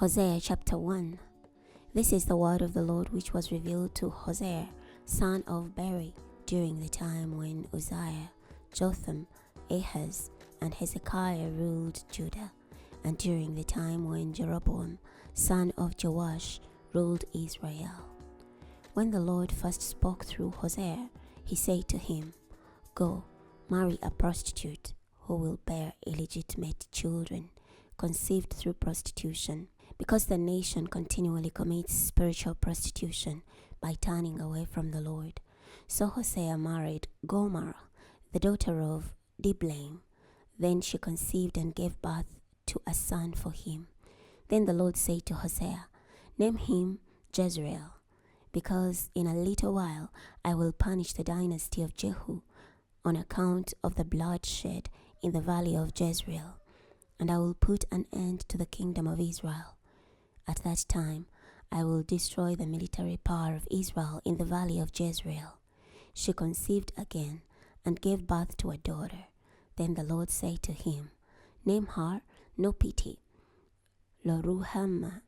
Hosea chapter 1. This is the word of the Lord which was revealed to Hosea, son of Beri, during the time when Uzziah, Jotham, Ahaz, and Hezekiah ruled Judah, and during the time when Jeroboam, son of Joash, ruled Israel. When the Lord first spoke through Hosea, he said to him, "Go, marry a prostitute who will bear illegitimate children, conceived through prostitution, because the nation continually commits spiritual prostitution by turning away from the Lord." So Hosea married Gomer, the daughter of Diblaim. Then she conceived and gave birth to a son for him. Then the Lord said to Hosea, "Name him Jezreel, because in a little while I will punish the dynasty of Jehu on account of the bloodshed in the valley of Jezreel, and I will put an end to the kingdom of Israel. At that time I will destroy the military power of Israel in the valley of Jezreel." She conceived again and gave birth to a daughter. Then the Lord said to him, "Name her No Pity, Lo-ruhamah,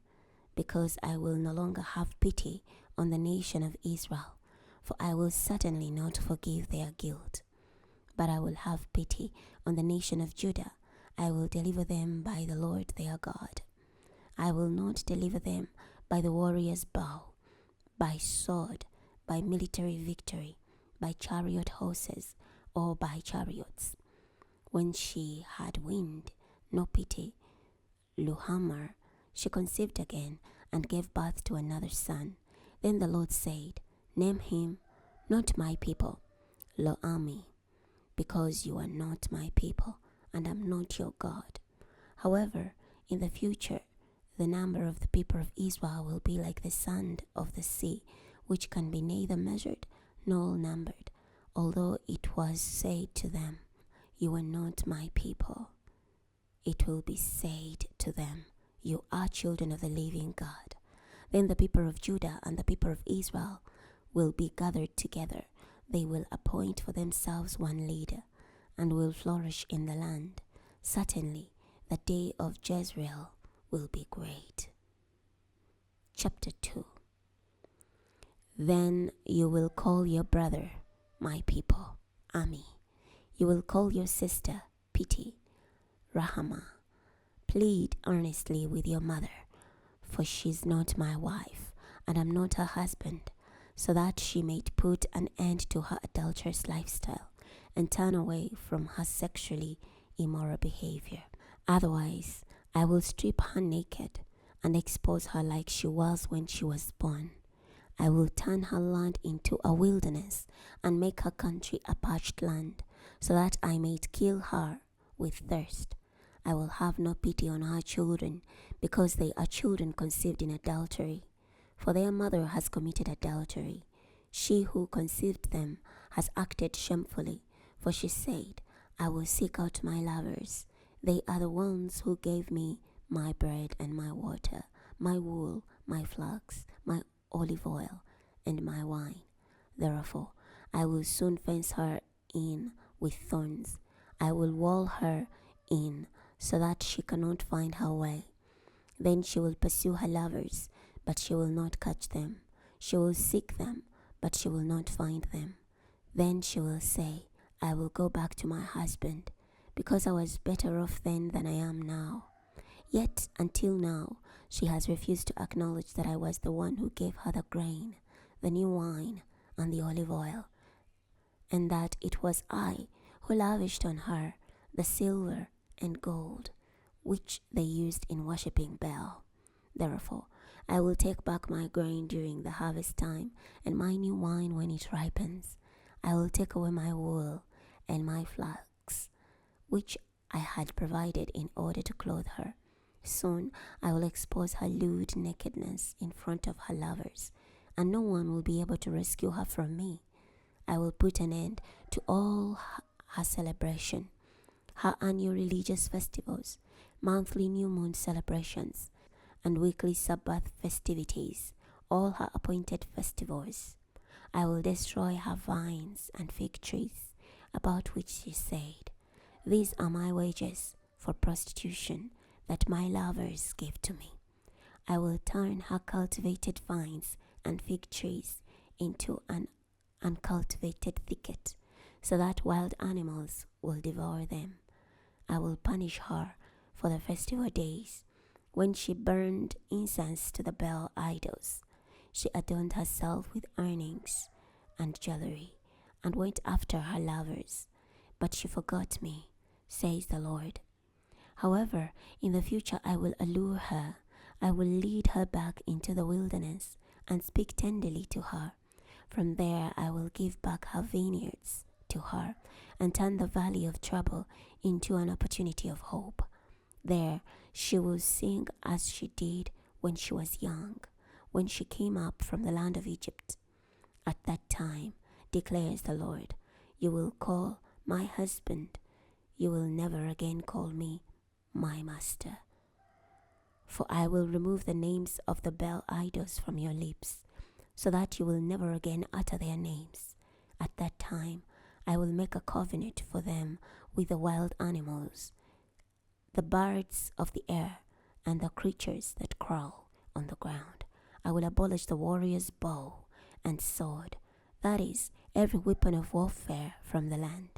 because I will no longer have pity on the nation of Israel, for I will certainly not forgive their guilt. But I will have pity on the nation of Judah. I will deliver them by the Lord their God. I will not deliver them by the warrior's bow, by sword, by military victory, by chariot horses, or by chariots." When she had weaned No Pity, Lo-ruhamah, she conceived again and gave birth to another son. Then the Lord said, "Name him Not My People, Lo-ammi, because you are not my people, and am not your God. However, in the future, the number of the people of Israel will be like the sand of the sea, which can be neither measured nor numbered. Although it was said to them, 'You are not my people,' it will be said to them, 'You are children of the living God.' Then the people of Judah and the people of Israel will be gathered together. They will appoint for themselves one leader, and will flourish in the land. Certainly, the day of Jezreel will be great." Chapter 2. Then you will call your brother, My People, Ammi. You will call your sister, Pity, Ruhamah. Plead earnestly with your mother, for she's not my wife, and I'm not her husband, so that she may put an end to her adulterous lifestyle and turn away from her sexually immoral behavior. Otherwise, I will strip her naked and expose her like she was when she was born. I will turn her land into a wilderness and make her country a parched land, so that I may kill her with thirst. I will have no pity on her children, because they are children conceived in adultery. For their mother has committed adultery. She who conceived them has acted shamefully, for she said, 'I will seek out my lovers.' They are the ones who gave me my bread and my water, my wool, my flax, my olive oil, and my wine. Therefore, I will soon fence her in with thorns. I will wall her in so that she cannot find her way. Then she will pursue her lovers, but she will not catch them. She will seek them, but she will not find them. Then she will say, 'I will go back to my husband, because I was better off then than I am now.' Yet until now she has refused to acknowledge that I was the one who gave her the grain, the new wine, and the olive oil, and that it was I who lavished on her the silver and gold which they used in worshipping Baal. Therefore, I will take back my grain during the harvest time, and my new wine when it ripens. I will take away my wool and my flax, which I had provided in order to clothe her. Soon I will expose her lewd nakedness in front of her lovers, and no one will be able to rescue her from me. I will put an end to all her celebration, her annual religious festivals, monthly new moon celebrations, and weekly Sabbath festivities, all her appointed festivals. I will destroy her vines and fig trees, about which she said, 'These are my wages for prostitution that my lovers gave to me.' I will turn her cultivated vines and fig trees into an uncultivated thicket, so that wild animals will devour them. I will punish her for the festival days, when she burned incense to the Baal idols. She adorned herself with earrings and jewelry, and went after her lovers. But she forgot me, says the Lord. However, in the future I will allure her. I will lead her back into the wilderness and speak tenderly to her. From there I will give back her vineyards to her and turn the valley of trouble into an opportunity of hope. There she will sing as she did when she was young, when she came up from the land of Egypt. At that time, declares the Lord, you will call my husband. You will never again call me my master. For I will remove the names of the Baal idols from your lips, so that you will never again utter their names. At that time, I will make a covenant for them with the wild animals, the birds of the air, and the creatures that crawl on the ground. I will abolish the warrior's bow and sword, that is, every weapon of warfare from the land,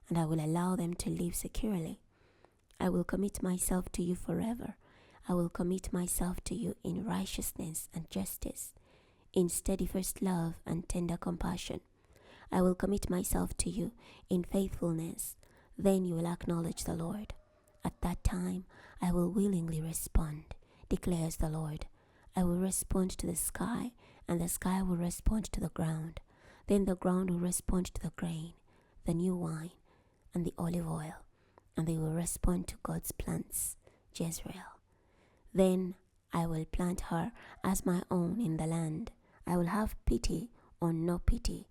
and I will allow them to live securely. I will commit myself to you forever. I will commit myself to you in righteousness and justice, in steadfast love and tender compassion. I will commit myself to you in faithfulness. Then you will acknowledge the Lord. At that time, I will willingly respond, declares the Lord. I will respond to the sky, and the sky will respond to the ground. Then the ground will respond to the grain, the new wine, and the olive oil, and they will respond to God's plants, Jezreel. Then I will plant her as my own in the land. I will have pity on no pity,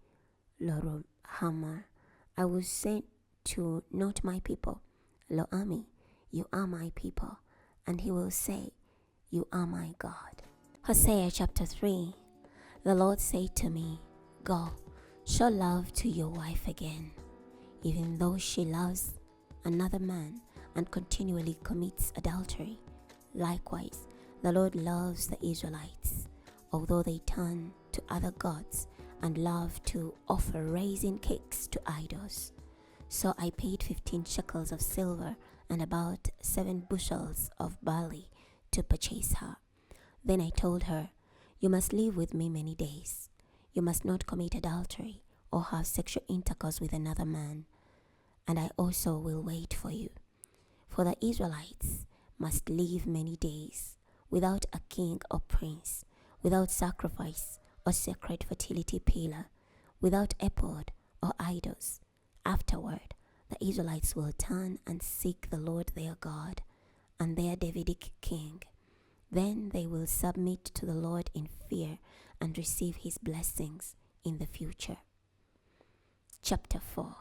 Lo Hamar. I will say to not my people, Lo Ami, you are my people, and he will say, you are my God. Hosea chapter 3. The Lord said to me, go, show love to your wife again, even though she loves another man and continually commits adultery. Likewise, the Lord loves the Israelites, although they turn to other gods and love to offer raisin cakes to idols. So I paid 15 shekels of silver and about 7 bushels of barley to purchase her. Then I told her, you must live with me many days. You must not commit adultery or have sexual intercourse with another man, and I also will wait for you. For the Israelites must live many days without a king or prince, without sacrifice or sacred fertility pillar, without ephod or idols. Afterward, the Israelites will turn and seek the Lord their God and their Davidic king. Then they will submit to the Lord in fear and receive his blessings in the future. Chapter 4.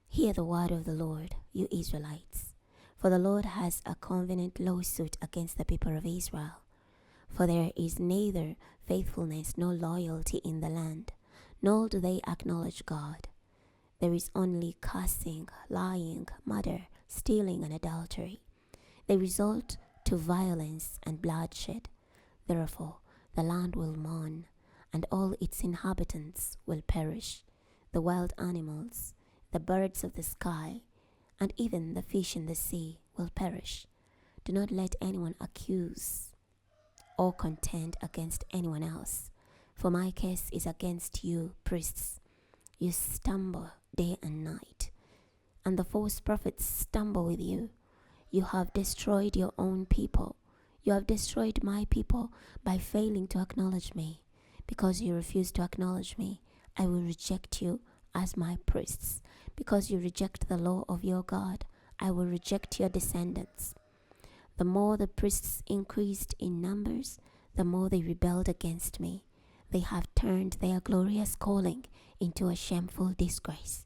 Hear the word of the Lord, you Israelites. For the Lord has a covenant lawsuit against the people of Israel. For there is neither faithfulness nor loyalty in the land, nor do they acknowledge God. There is only cursing, lying, murder, stealing, and adultery. They resort to violence and bloodshed. Therefore, the land will mourn, and all its inhabitants will perish. The wild animals, the birds of the sky, and even the fish in the sea will perish. Do not let anyone accuse or contend against anyone else, for my case is against you, priests. You stumble day and night, and the false prophets stumble with you. You have destroyed your own people. You have destroyed my people by failing to acknowledge me. Because you refuse to acknowledge me, I will reject you as my priests. Because you reject the law of your God, I will reject your descendants. The more the priests increased in numbers, the more they rebelled against me. They have turned their glorious calling into a shameful disgrace.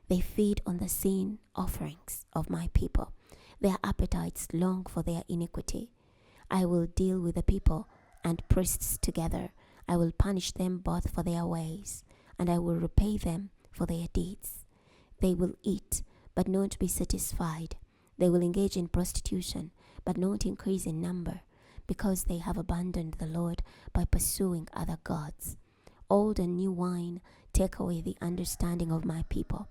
They feed on the sin offerings of my people. Their appetites long for their iniquity. I will deal with the people and priests together. I will punish them both for their ways, and I will repay them for their deeds. They will eat, but not be satisfied. They will engage in prostitution, but not increase in number, because they have abandoned the Lord by pursuing other gods. Old and new wine take away the understanding of my people.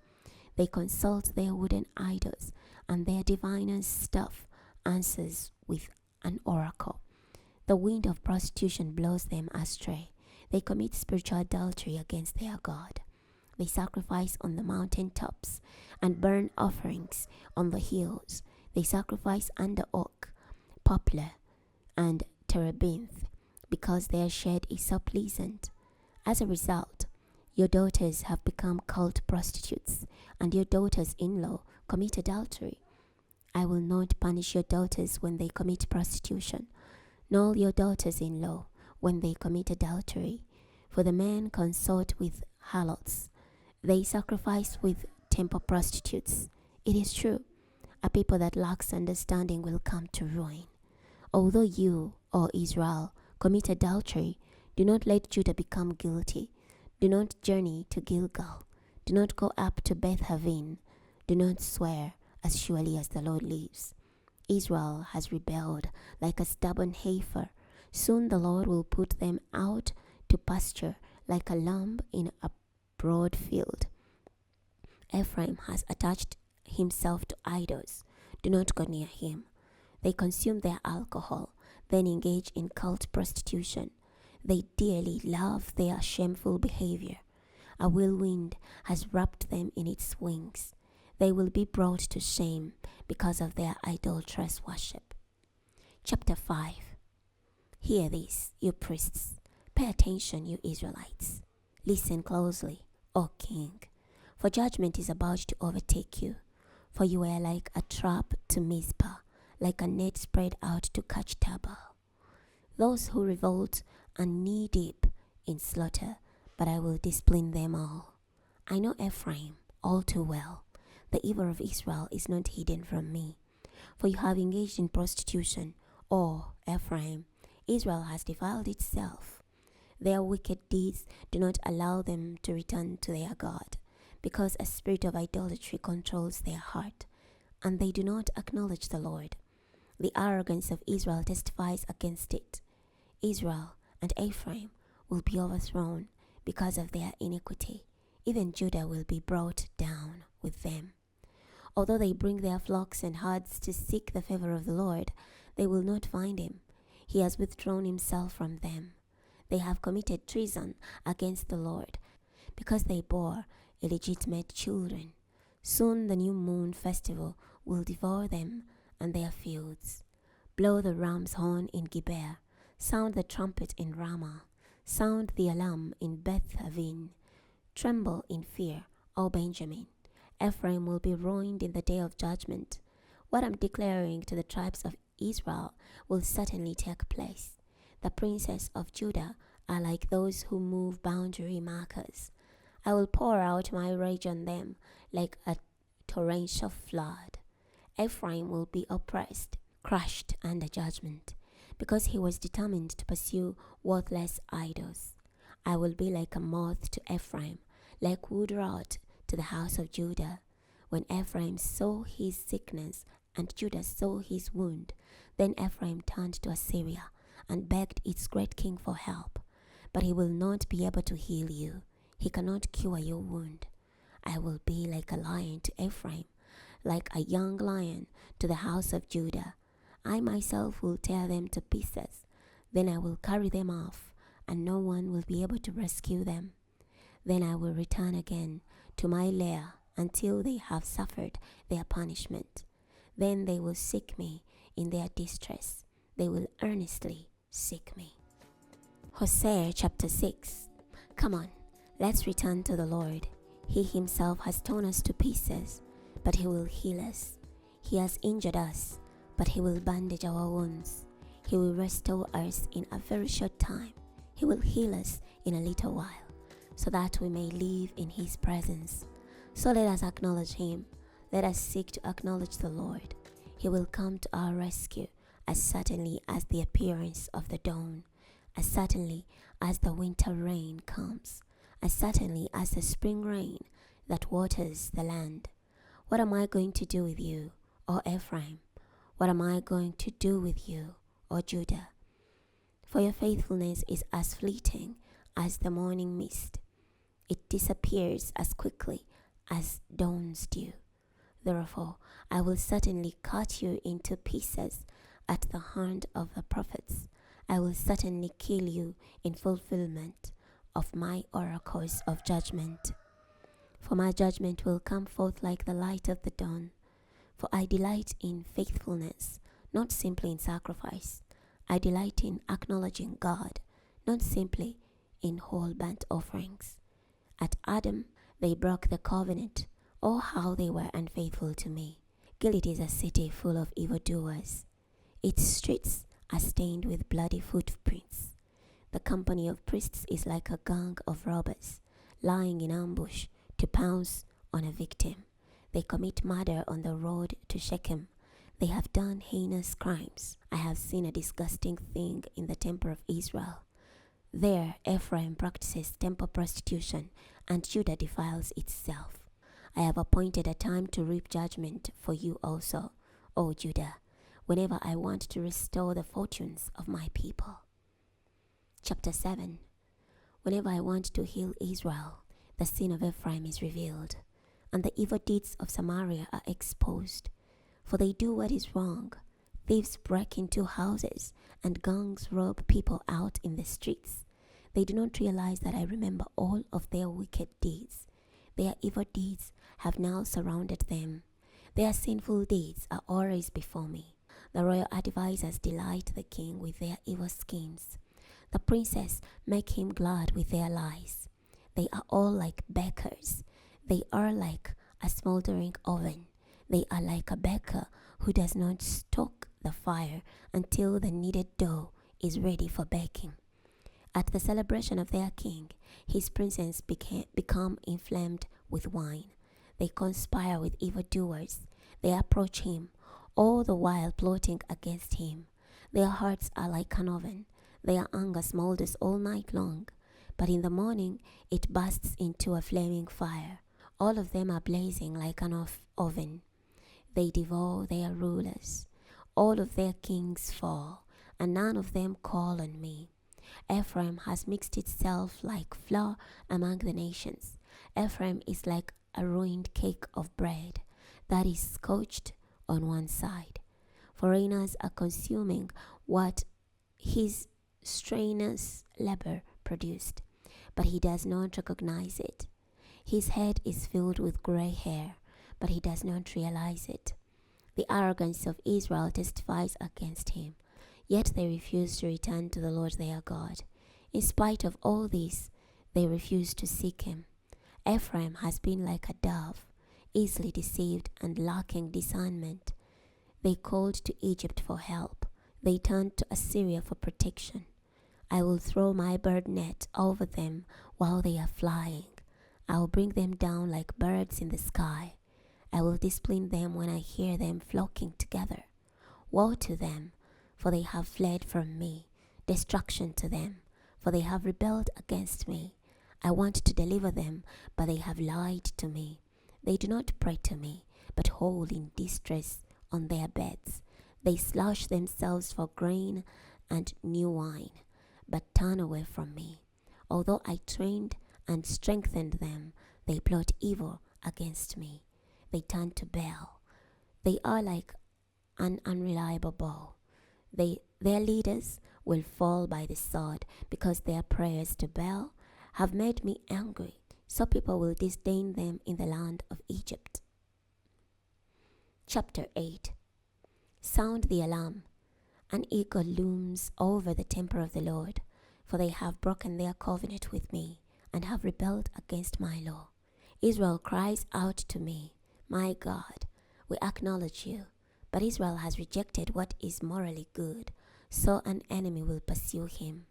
They consult their wooden idols, and their diviner's staff answers with an oracle. The wind of prostitution blows them astray. They commit spiritual adultery against their God. They sacrifice on the mountain tops and burn offerings on the hills. They sacrifice under oak, poplar, and terebinth, because their shed is so pleasant. As a result, your daughters have become cult prostitutes, and your daughters-in-law commit adultery. I will not punish your daughters when they commit prostitution, nor your daughters-in-law when they commit adultery. For the men consort with harlots. They sacrifice with temple prostitutes. It is true, a people that lacks understanding will come to ruin. Although you, O Israel, commit adultery, do not let Judah become guilty. Do not journey to Gilgal. Do not go up to Beth-Aven. Do not swear, as surely as the Lord lives. Israel has rebelled like a stubborn heifer. Soon the Lord will put them out to pasture like a lamb in a broad field. Ephraim has attached himself to idols. Do not go near him. They consume their alcohol, then engage in cult prostitution. They dearly love their shameful behavior. A whirlwind has wrapped them in its wings. They will be brought to shame because of their idolatrous worship. Chapter 5. Hear this, you priests. Pay attention, you Israelites. Listen closely, O king, for judgment is about to overtake you. For you are like a trap to Mizpah, like a net spread out to catch Tabor. Those who revolt are knee-deep in slaughter, but I will discipline them all. I know Ephraim all too well. The evil of Israel is not hidden from me. For you have engaged in prostitution, O Ephraim. Israel has defiled itself. Their wicked deeds do not allow them to return to their God, because a spirit of idolatry controls their heart, and they do not acknowledge the Lord. The arrogance of Israel testifies against it. Israel and Ephraim will be overthrown because of their iniquity. Even Judah will be brought down with them. Although they bring their flocks and herds to seek the favor of the Lord, they will not find him. He has withdrawn himself from them. They have committed treason against the Lord because they bore illegitimate children. Soon the new moon festival will devour them and their fields. Blow the ram's horn in Gibeah. Sound the trumpet in Ramah. Sound the alarm in Beth-Aven. Tremble in fear, O Benjamin. Ephraim will be ruined in the day of judgment. What I'm declaring to the tribes of Israel will certainly take place. The princes of Judah are like those who move boundary markers. I will pour out my rage on them like a torrential flood. Ephraim will be oppressed, crushed under judgment, because he was determined to pursue worthless idols. I will be like a moth to Ephraim, like wood rot to the house of Judah. When Ephraim saw his sickness and Judah saw his wound, then Ephraim turned to Assyria and begged its great king for help. But he will not be able to heal you. He cannot cure your wound. I will be like a lion to Ephraim, like a young lion to the house of Judah. I myself will tear them to pieces. Then I will carry them off, and no one will be able to rescue them. Then I will return again to my lair until they have suffered their punishment. Then they will seek me in their distress. They will earnestly seek me. Hosea chapter 6. Come on, let's return to the Lord. He himself has torn us to pieces, but he will heal us. He has injured us, but he will bandage our wounds. He will restore us in a very short time. He will heal us in a little while, so that we may live in his presence. So let us acknowledge him. Let us seek to acknowledge the Lord. He will come to our rescue as certainly as the appearance of the dawn, as certainly as the winter rain comes, as certainly as the spring rain that waters the land. What am I going to do with you, O Ephraim? What am I going to do with you, O Judah? For your faithfulness is as fleeting as the morning mist. It disappears as quickly as dawn's dew. Therefore, I will certainly cut you into pieces at the hand of the prophets. I will certainly kill you in fulfillment of my oracles of judgment. For my judgment will come forth like the light of the dawn. For I delight in faithfulness, not simply in sacrifice. I delight in acknowledging God, not simply in whole burnt offerings. At Adam, they broke the covenant. Oh, how they were unfaithful to me. Gilead is a city full of evildoers. Its streets are stained with bloody footprints. The company of priests is like a gang of robbers, lying in ambush to pounce on a victim. They commit murder on the road to Shechem. They have done heinous crimes. I have seen a disgusting thing in the temple of Israel. There Ephraim practices temple prostitution, and Judah defiles itself. I have appointed a time to reap judgment for you also, O Judah, whenever I want to restore the fortunes of my people. Chapter 7. Whenever I want to heal Israel, the sin of Ephraim is revealed, and the evil deeds of Samaria are exposed. For they do what is wrong. Thieves break into houses, and gangs rob people out in the streets. They do not realize that I remember all of their wicked deeds. Their evil deeds have now surrounded them. Their sinful deeds are always before me. The royal advisers delight the king with their evil schemes. The princes make him glad with their lies. They are all like bakers. They are like a smoldering oven. They are like a baker who does not stoke the fire until the kneaded dough is ready for baking. At the celebration of their king, his princes become inflamed with wine. They conspire with evildoers. They approach him, all the while plotting against him. Their hearts are like an oven. Their anger smolders all night long, but in the morning it bursts into a flaming fire. All of them are blazing like an oven. They devour their rulers. All of their kings fall, and none of them call on me. Ephraim has mixed itself like flour among the nations. Ephraim is like a ruined cake of bread that is scorched on one side. Foreigners are consuming what his strenuous labor produced, but he does not recognize it. His head is filled with gray hair, but he does not realize it. The arrogance of Israel testifies against him, yet they refuse to return to the Lord their God. In spite of all this, they refuse to seek him. Ephraim has been like a dove, easily deceived and lacking discernment. They called to Egypt for help. They turned to Assyria for protection. I will throw my bird net over them while they are flying. I will bring them down like birds in the sky. I will discipline them when I hear them flocking together. Woe to them, for they have fled from me. Destruction to them, for they have rebelled against me. I want to deliver them, but they have lied to me. They do not pray to me, but howl in distress on their beds. They slush themselves for grain and new wine, but turn away from me. Although I trained and strengthened them, they plot evil against me. They turn to Baal. They are like an unreliable bow. Their leaders will fall by the sword, because their prayers to Baal have made me angry. So people will disdain them in the land of Egypt. Chapter 8. Sound the alarm. An eagle looms over the temple of the Lord, for they have broken their covenant with me and have rebelled against my law. Israel cries out to me, my God, we acknowledge you. But Israel has rejected what is morally good, so an enemy will pursue him.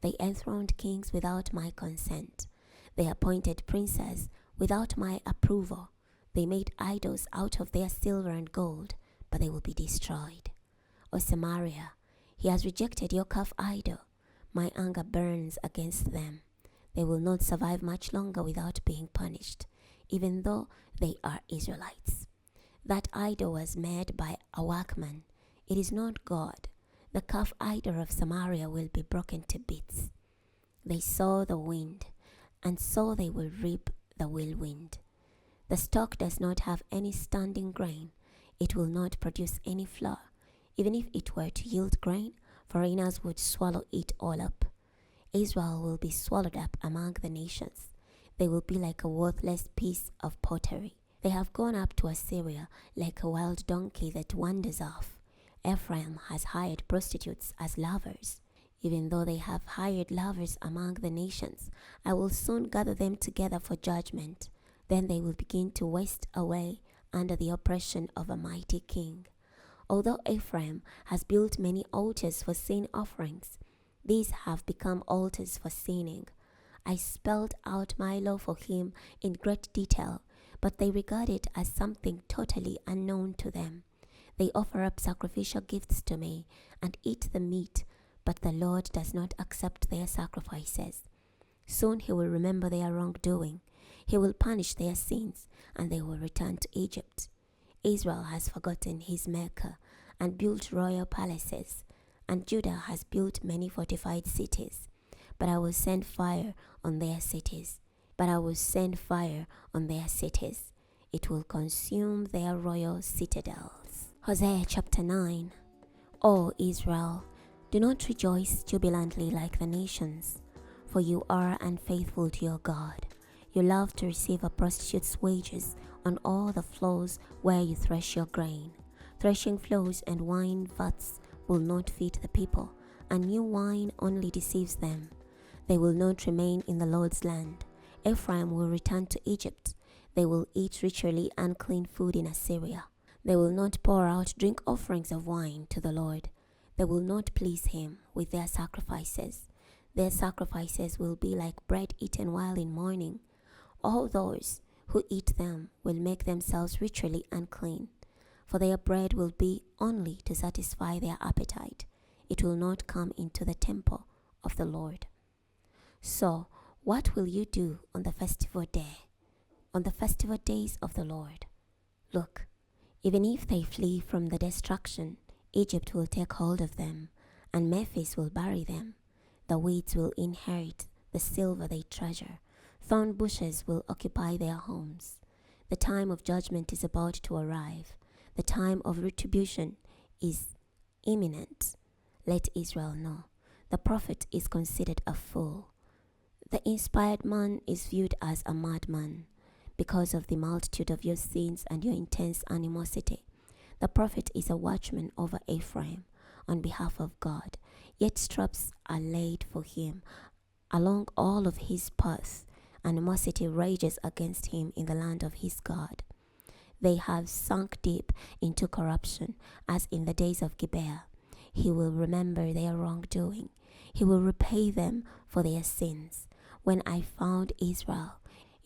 They enthroned kings without my consent. They appointed princes without my approval. They made idols out of their silver and gold, but they will be destroyed. O Samaria, he has rejected your calf idol. My anger burns against them. They will not survive much longer without being punished, even though they are Israelites. That idol was made by a workman. It is not God. The calf idol of Samaria will be broken to bits. They saw the wind, and so they will reap the whirlwind. The stalk does not have any standing grain. It will not produce any flour. Even if it were to yield grain, foreigners would swallow it all up. Israel will be swallowed up among the nations. They will be like a worthless piece of pottery. They have gone up to Assyria like a wild donkey that wanders off. Ephraim has hired prostitutes as lovers. Even though they have hired lovers among the nations, I will soon gather them together for judgment. Then they will begin to waste away under the oppression of a mighty king. Although Ephraim has built many altars for sin offerings, these have become altars for sinning. I spelled out my law for him in great detail, but they regard it as something totally unknown to them. They offer up sacrificial gifts to me and eat the meat, but the Lord does not accept their sacrifices. Soon he will remember their wrongdoing. He will punish their sins, and they will return to Egypt. Israel has forgotten his Maker and built royal palaces, and Judah has built many fortified cities. But I will send fire on their cities. It will consume their royal citadels. Hosea chapter 9. O Israel, do not rejoice jubilantly like the nations, for you are unfaithful to your God. You love to receive a prostitute's wages on all the floors where you thresh your grain. Threshing floors and wine vats will not feed the people, and new wine only deceives them. They will not remain in the Lord's land. Ephraim will return to Egypt. They will eat ritually unclean food in Assyria. They will not pour out drink offerings of wine to the Lord. They will not please him with their sacrifices. Their sacrifices will be like bread eaten while in mourning. All those who eat them will make themselves ritually unclean, for their bread will be only to satisfy their appetite. It will not come into the temple of the Lord. So, what will you do on the festival day? On the festival days of the Lord? Look, even if they flee from the destruction, Egypt will take hold of them, and Memphis will bury them. The weeds will inherit the silver they treasure. Thorn bushes will occupy their homes. The time of judgment is about to arrive. The time of retribution is imminent. Let Israel know. The prophet is considered a fool. The inspired man is viewed as a madman. Because of the multitude of your sins and your intense animosity, the prophet is a watchman over Ephraim on behalf of God, yet traps are laid for him along all of his paths. Animosity rages against him in the land of his God. They have sunk deep into corruption, as in the days of Gibeah. He will remember their wrongdoing. He will repay them for their sins. When I found Israel,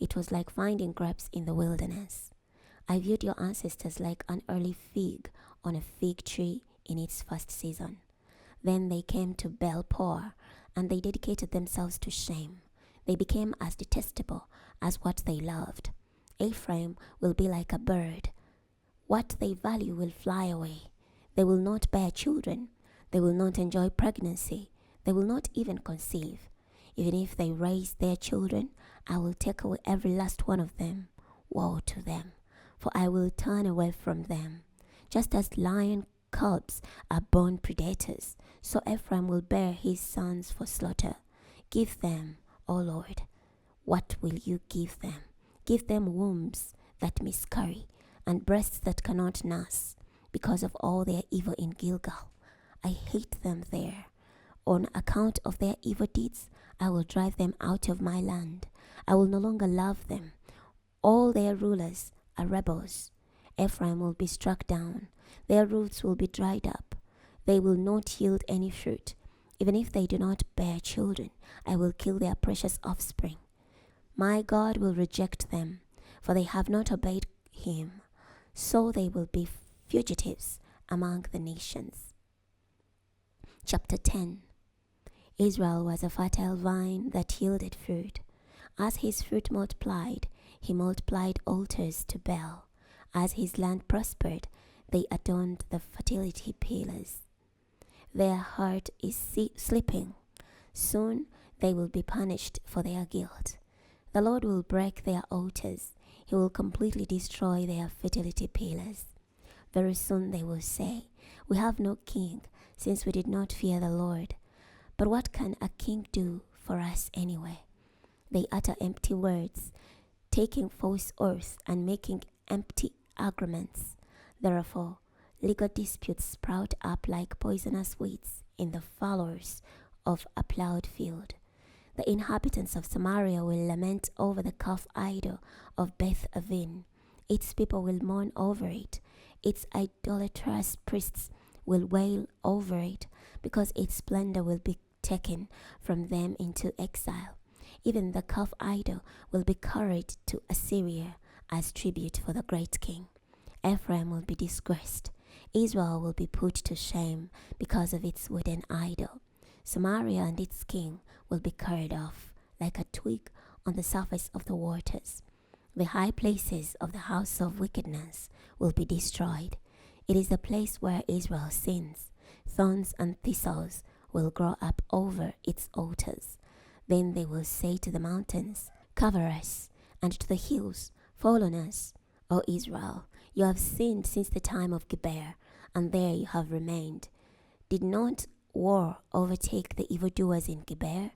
it was like finding grapes in the wilderness. I viewed your ancestors like an early fig on a fig tree in its first season. Then they came to Baal-peor, and they dedicated themselves to shame. They became as detestable as what they loved. Ephraim will be like a bird. What they value will fly away. They will not bear children. They will not enjoy pregnancy. They will not even conceive. Even if they raise their children, I will take away every last one of them. Woe to them, for I will turn away from them. Just as lion cubs are born predators, so Ephraim will bear his sons for slaughter. Give them, O Lord, what will you give them? Give them wombs that miscarry and breasts that cannot nurse, because of all their evil in Gilgal. I hate them there. On account of their evil deeds, I will drive them out of my land. I will no longer love them. All their rulers are rebels. Ephraim will be struck down. Their roots will be dried up. They will not yield any fruit. Even if they do not bear children, I will kill their precious offspring. My God will reject them, for they have not obeyed him. So they will be fugitives among the nations. Chapter 10. Israel was a fertile vine that yielded fruit. As his fruit multiplied, he multiplied altars to Baal. As his land prospered, they adorned the fertility pillars. Their heart is sleeping. Soon they will be punished for their guilt. The Lord will break their altars. He will completely destroy their fertility pillars. Very soon they will say, "We have no king, since we did not fear the Lord." But what can a king do for us anyway? They utter empty words, taking false oaths and making empty agreements. Therefore, legal disputes sprout up like poisonous weeds in the furrows of a plowed field. The inhabitants of Samaria will lament over the calf idol of Beth Aven. Its people will mourn over it. Its idolatrous priests will wail over it, because its splendor will be taken from them into exile. Even the calf idol will be carried to Assyria as tribute for the great king. Ephraim will be disgraced. Israel will be put to shame because of its wooden idol. Samaria and its king will be carried off like a twig on the surface of the waters. The high places of the house of wickedness will be destroyed. It is the place where Israel sins. Thorns and thistles will grow up over its altars. Then they will say to the mountains, "Cover us," and to the hills, "Fall on us." O Israel, you have sinned since the time of Gibeah, and there you have remained. Did not war overtake the evildoers in Gibeah?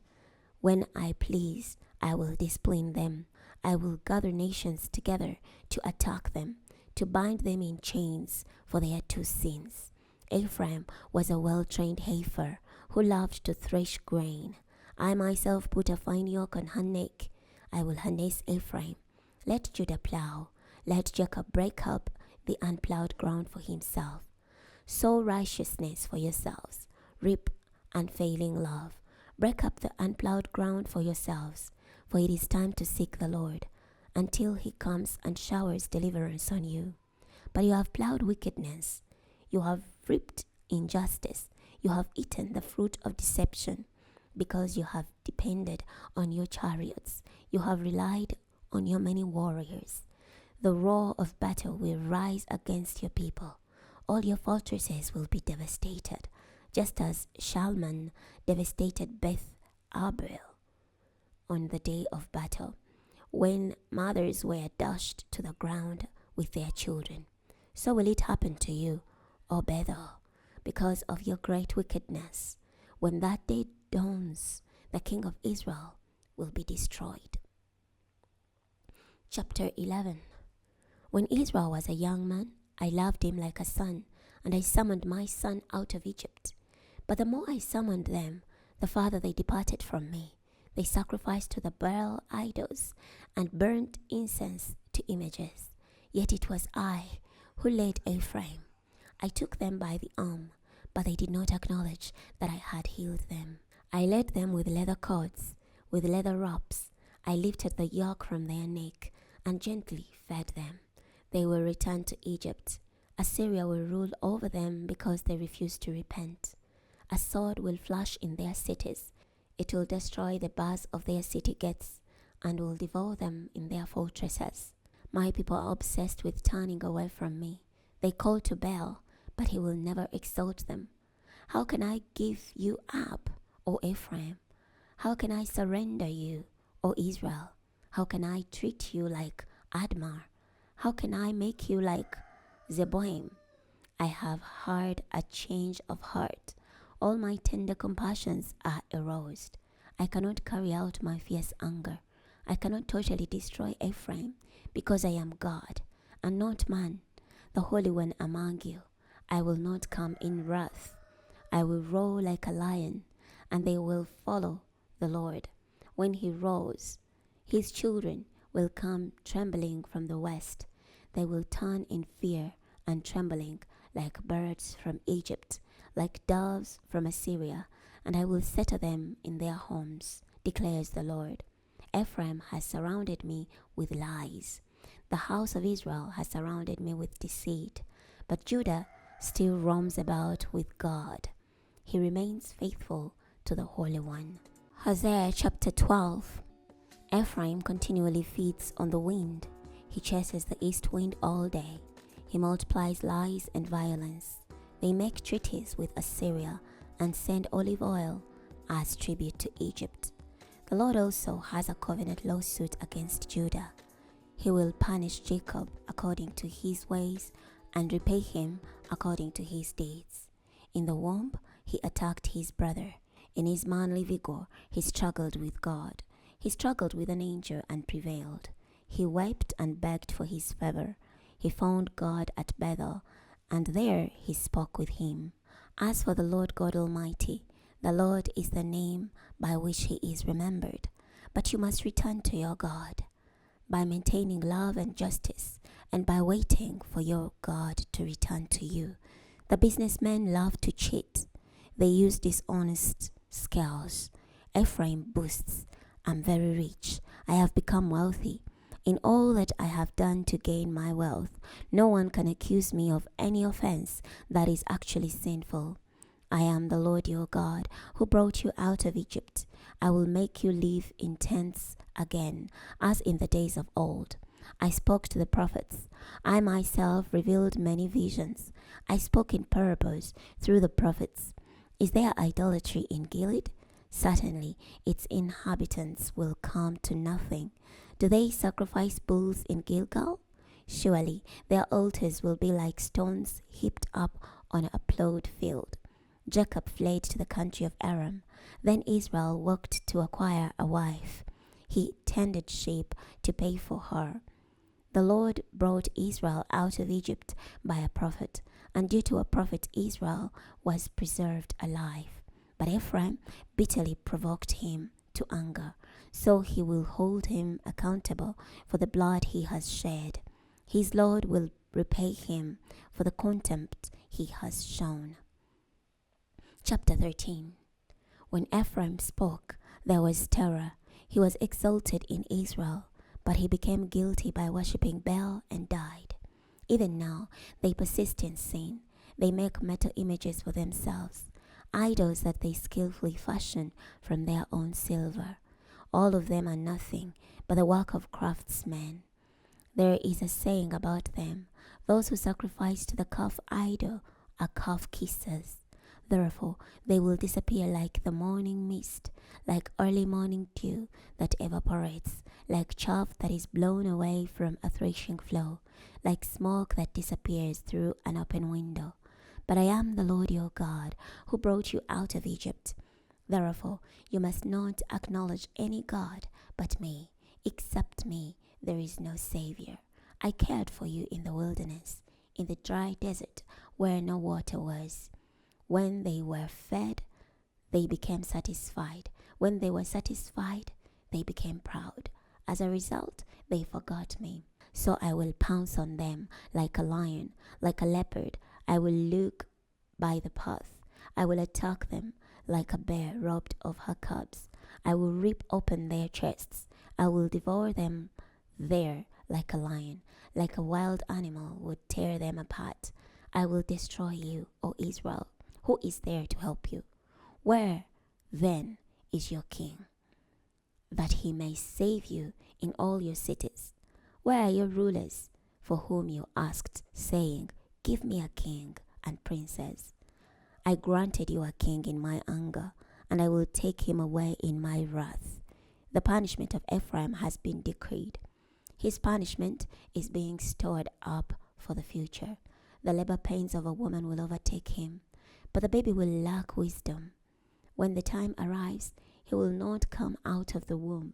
When I please, I will discipline them. I will gather nations together to attack them, to bind them in chains for their two sins. Ephraim was a well-trained heifer who loved to thresh grain. I myself put a fine yoke on her neck. I will harness Ephraim. Let Judah plow. Let Jacob break up the unplowed ground for himself. Sow righteousness for yourselves. Reap unfailing love. Break up the unplowed ground for yourselves, for it is time to seek the Lord, until he comes and showers deliverance on you. But you have plowed wickedness. You have reaped injustice. You have eaten the fruit of deception, because you have depended on your chariots. You have relied on your many warriors. The roar of battle will rise against your people. All your fortresses will be devastated, just as Shalman devastated Beth Arbel on the day of battle, when mothers were dashed to the ground with their children. So will it happen to you, O Bethel, because of your great wickedness. When that day dawns, the king of Israel will be destroyed. Chapter 11. When Israel was a young man, I loved him like a son, and I summoned my son out of Egypt. But the more I summoned them, the farther they departed from me. They sacrificed to the Baal idols and burnt incense to images. Yet it was I who led Ephraim. I took them by the arm, but they did not acknowledge that I had healed them. I led them with leather cords, with leather ropes. I lifted the yoke from their neck and gently fed them. They will return to Egypt. Assyria will rule over them because they refuse to repent. A sword will flash in their cities. It will destroy the bars of their city gates and will devour them in their fortresses. My people are obsessed with turning away from me. They call to Baal, but he will never exalt them. How can I give you up, O Ephraim? How can I surrender you, O Israel? How can I treat you like Admar? How can I make you like Zeboim? I have heard a change of heart. All my tender compassions are aroused. I cannot carry out my fierce anger. I cannot totally destroy Ephraim, because I am God, and not man, the Holy One among you. I will not come in wrath. I will roar like a lion, and they will follow the Lord. When he roars, his children will come trembling from the west. They will turn in fear and trembling like birds from Egypt, like doves from Assyria, and I will settle them in their homes, declares the Lord. Ephraim has surrounded me with lies. The house of Israel has surrounded me with deceit, but Judah still roams about with God. He remains faithful to the Holy One. Hosea chapter 12. Ephraim continually feeds on the wind. He chases the east wind all day. He multiplies lies and violence. They make treaties with Assyria and send olive oil as tribute to Egypt. The Lord also has a covenant lawsuit against Judah. He will punish Jacob according to his ways and repay him according to his deeds. In the womb, he attacked his brother. In his manly vigor, he struggled with God. He struggled with an angel and prevailed. He wept and begged for his favor. He found God at Bethel, and there he spoke with him. As for the Lord God Almighty, the Lord is the name by which he is remembered. But you must return to your God by maintaining love and justice, and by waiting for your God to return to you. The businessmen love to cheat. They use dishonest scales. Ephraim boasts, "I'm very rich. I have become wealthy. In all that I have done to gain my wealth, no one can accuse me of any offense that is actually sinful. I am the Lord your God, who brought you out of Egypt. I will make you live in tents again, as in the days of old. I spoke to the prophets. I myself revealed many visions. I spoke in parables through the prophets. Is there idolatry in Gilead? Certainly, its inhabitants will come to nothing. Do they sacrifice bulls in Gilgal? Surely their altars will be like stones heaped up on a plowed field." Jacob fled to the country of Aram. Then Israel worked to acquire a wife. He tended sheep to pay for her. The Lord brought Israel out of Egypt by a prophet, and due to a prophet Israel was preserved alive. But Ephraim bitterly provoked him to anger, so he will hold him accountable for the blood he has shed. His Lord will repay him for the contempt he has shown. Chapter 13. When Ephraim spoke, there was terror. He was exalted in Israel, but he became guilty by worshipping Baal and died. Even now, they persist in sin. They make metal images for themselves, idols that they skillfully fashion from their own silver. All of them are nothing but the work of craftsmen. There is a saying about them: those who sacrifice to the calf idol are calf kissers. Therefore, they will disappear like the morning mist, like early morning dew that evaporates, like chaff that is blown away from a threshing floor, like smoke that disappears through an open window. But I am the Lord your God, who brought you out of Egypt. Therefore, you must not acknowledge any God but me. Except me, there is no Savior. I cared for you in the wilderness, in the dry desert where no water was. When they were fed, they became satisfied. When they were satisfied, they became proud. As a result, they forgot me. So I will pounce on them like a lion, like a leopard. I will look by the path. I will attack them like a bear robbed of her cubs. I will rip open their chests. I will devour them there like a lion, like a wild animal would tear them apart. I will destroy you, O Israel. Who is there to help you? Where, then, is your king, that he may save you in all your cities? Where are your rulers, for whom you asked, saying, "Give me a king and princess"? I granted you a king in my anger, and I will take him away in my wrath. The punishment of Ephraim has been decreed. His punishment is being stored up for the future. The labor pains of a woman will overtake him, but the baby will lack wisdom. When the time arrives, he will not come out of the womb.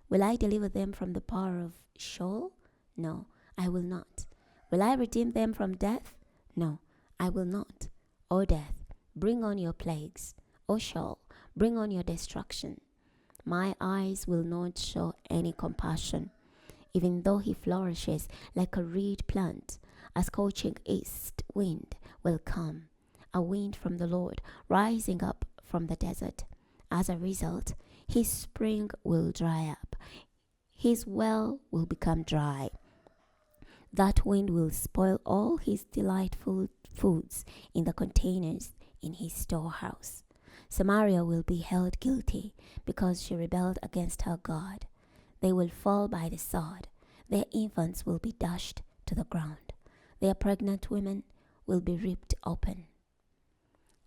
Will I deliver them from the power of Sheol? No, I will not. Will I redeem them from death? No, I will not. O death, bring on your plagues. O Sheol, bring on your destruction. My eyes will not show any compassion. Even though he flourishes like a reed plant, a scorching east wind will come, a wind from the Lord rising up from the desert. As a result, his spring will dry up. His well will become dry. That wind will spoil all his delightful foods in the containers in his storehouse. Samaria will be held guilty because she rebelled against her God. They will fall by the sword. Their infants will be dashed to the ground. Their pregnant women will be ripped open.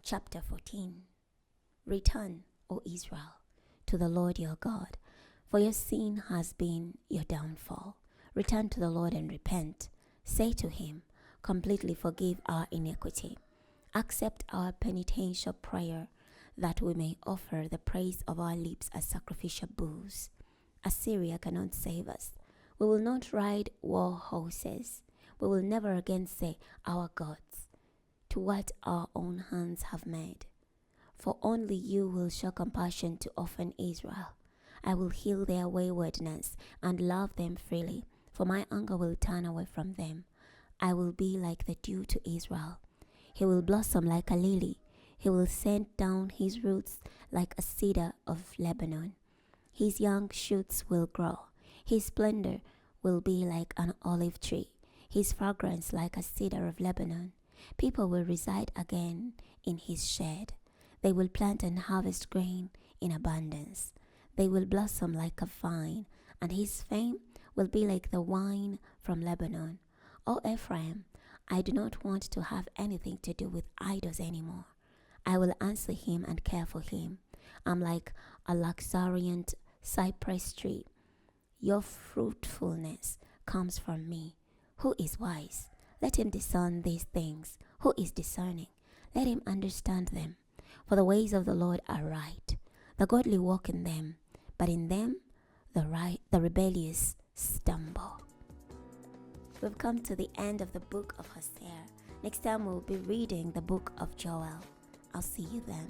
Chapter 14. Return, O Israel, to the Lord your God, for your sin has been your downfall. Return to the Lord and repent. Say to him, completely forgive our iniquity. Accept our penitential prayer, that we may offer the praise of our lips as sacrificial bulls. Assyria cannot save us. We will not ride war horses. We will never again say, our gods, to what our own hands have made. For only you will show compassion to orphan Israel. I will heal their waywardness and love them freely, for my anger will turn away from them. I will be like the dew to Israel. He will blossom like a lily. He will send down his roots like a cedar of Lebanon. His young shoots will grow. His splendor will be like an olive tree, his fragrance like a cedar of Lebanon. People will reside again in his shade. They will plant and harvest grain in abundance. They will blossom like a vine, and his fame will be like the wine from Lebanon. O Ephraim, I do not want to have anything to do with idols anymore. I will answer him and care for him. I'm like a luxuriant cypress tree. Your fruitfulness comes from me. Who is wise? Let him discern these things. Who is discerning? Let him understand them. For the ways of the Lord are right. The godly walk in them, but in them the rebellious stumble. We've come to the end of the book of Hosea. Next time we'll be reading the book of Joel. I'll see you then.